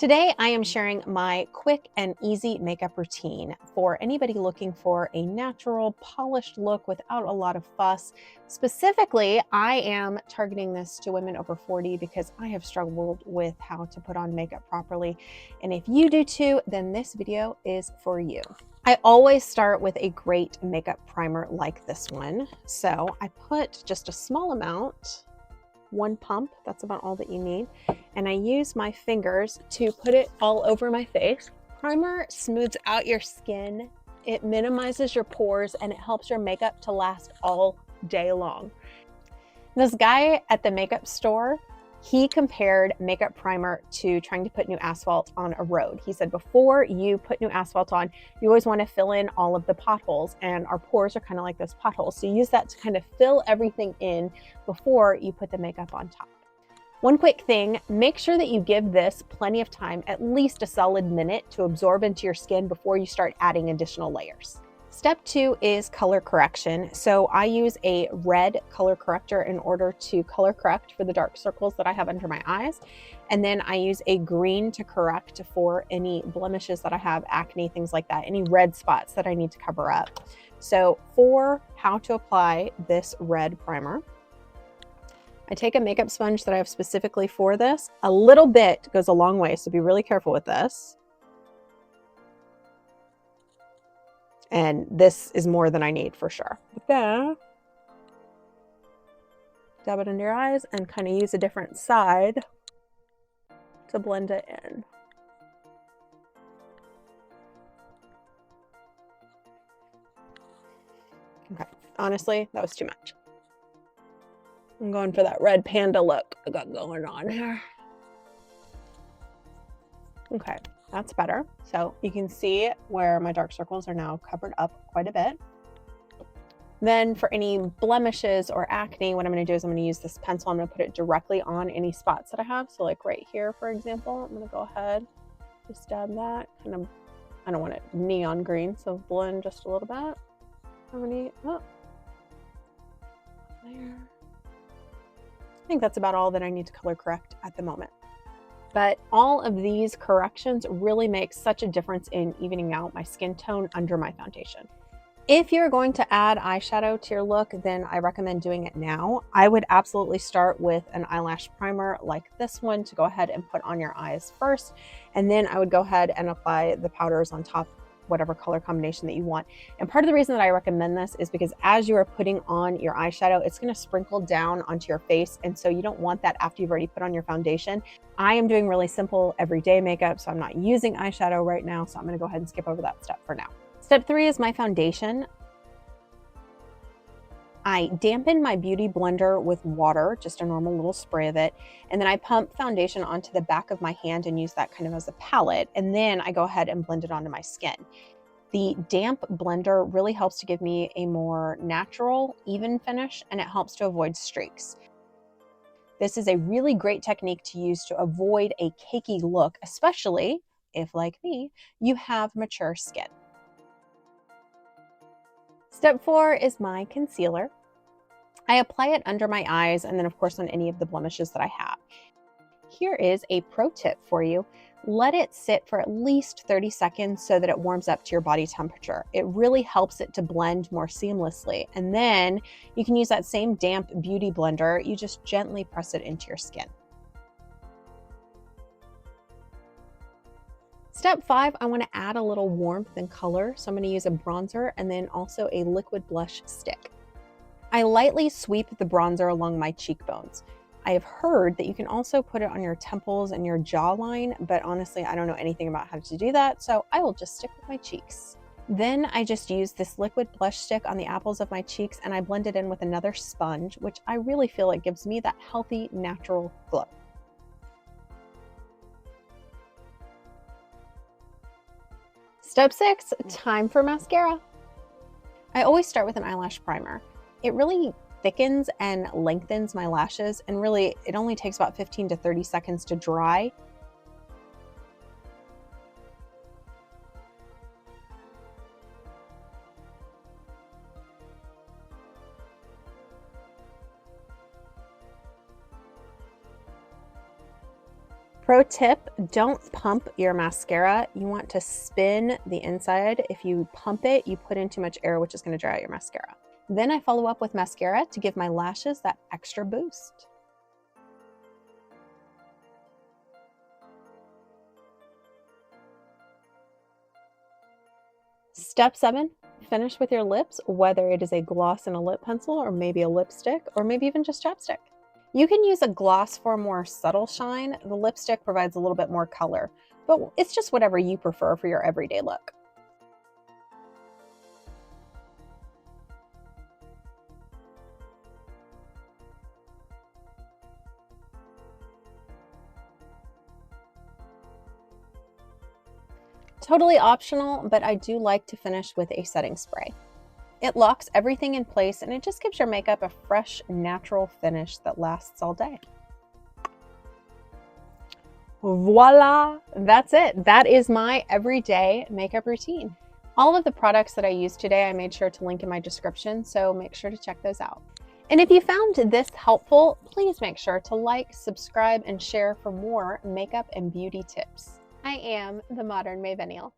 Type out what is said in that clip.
Today, I am sharing my quick and easy makeup routine for anybody looking for a natural, polished look without a lot of fuss. Specifically, I am targeting this to women over 40 because I have struggled with how to put on makeup properly. And if you do too, then this video is for you. I always start with a great makeup primer like this one. So I put just a small amount, one pump, that's about all that you need. And I use my fingers to put it all over my face. Primer smooths out your skin, it minimizes your pores, and it helps your makeup to last all day long. This guy at the makeup store, he compared makeup primer to trying to put new asphalt on a road. He said, before you put new asphalt on, you always want to fill in all of the potholes, and our pores are kind of like those potholes. So you use that to kind of fill everything in before you put the makeup on top. One quick thing, make sure that you give this plenty of time, at least a solid minute, to absorb into your skin before you start adding additional layers. Step 2 is color correction. So I use a red color corrector in order to color correct for the dark circles that I have under my eyes. And then I use a green to correct for any blemishes that I have, acne, things like that, any red spots that I need to cover up. So for how to apply this red primer, I take a makeup sponge that I have specifically for this. A little bit goes a long way, so be really careful with this. And this is more than I need for sure. But then, dab it under your eyes and kind of use a different side to blend it in. Okay, honestly, that was too much. I'm going for that red panda look I got going on here. Okay, that's better. So you can see where my dark circles are now covered up quite a bit. Then for any blemishes or acne, what I'm going to do is I'm going to use this pencil. I'm going to put it directly on any spots that I have. So like right here, for example, I'm going to go ahead, just dab that. Kind of, I don't want it neon green, so blend just a little bit. How many? Oh, there. I think that's about all that I need to color correct at the moment. But all of these corrections really make such a difference in evening out my skin tone under my foundation. If you're going to add eyeshadow to your look, then I recommend doing it now. I would absolutely start with an eyelash primer like this one to go ahead and put on your eyes first. And then I would go ahead and apply the powders on top, whatever color combination that you want. And part of the reason that I recommend this is because as you are putting on your eyeshadow, it's going to sprinkle down onto your face. And so you don't want that after you've already put on your foundation. I am doing really simple everyday makeup, so I'm not using eyeshadow right now. So I'm going to go ahead and skip over that step for now. Step 3 is my foundation. I dampen my beauty blender with water, just a normal little spray of it. And then I pump foundation onto the back of my hand and use that kind of as a palette. And then I go ahead and blend it onto my skin. The damp blender really helps to give me a more natural, even finish, and it helps to avoid streaks. This is a really great technique to use to avoid a cakey look, especially if, like me, you have mature skin. Step 4 is my concealer. I apply it under my eyes and then of course on any of the blemishes that I have. Here is a pro tip for you. Let it sit for at least 30 seconds so that it warms up to your body temperature. It really helps it to blend more seamlessly. And then you can use that same damp beauty blender. You just gently press it into your skin. Step 5, I want to add a little warmth and color. So I'm going to use a bronzer and then also a liquid blush stick. I lightly sweep the bronzer along my cheekbones. I have heard that you can also put it on your temples and your jawline, but honestly, I don't know anything about how to do that, so I will just stick with my cheeks. Then I just use this liquid blush stick on the apples of my cheeks and I blend it in with another sponge, which I really feel like gives me that healthy, natural glow. Step 6, time for mascara. I always start with an eyelash primer. It really thickens and lengthens my lashes, and really it only takes about 15 to 30 seconds to dry. Pro tip, don't pump your mascara. You want to spin the inside. If you pump it, you put in too much air, which is going to dry out your mascara. Then I follow up with mascara to give my lashes that extra boost. Step 7, finish with your lips, whether it is a gloss and a lip pencil, or maybe a lipstick, or maybe even just chapstick. You can use a gloss for more subtle shine. The lipstick provides a little bit more color, but it's just whatever you prefer for your everyday look. Totally optional, but I do like to finish with a setting spray. It locks everything in place and it just gives your makeup a fresh, natural finish that lasts all day. Voila! That's it. That is my everyday makeup routine. All of the products that I used today, I made sure to link in my description, so make sure to check those out. And if you found this helpful, please make sure to like, subscribe, and share for more makeup and beauty tips. I am the Modern Mavenial.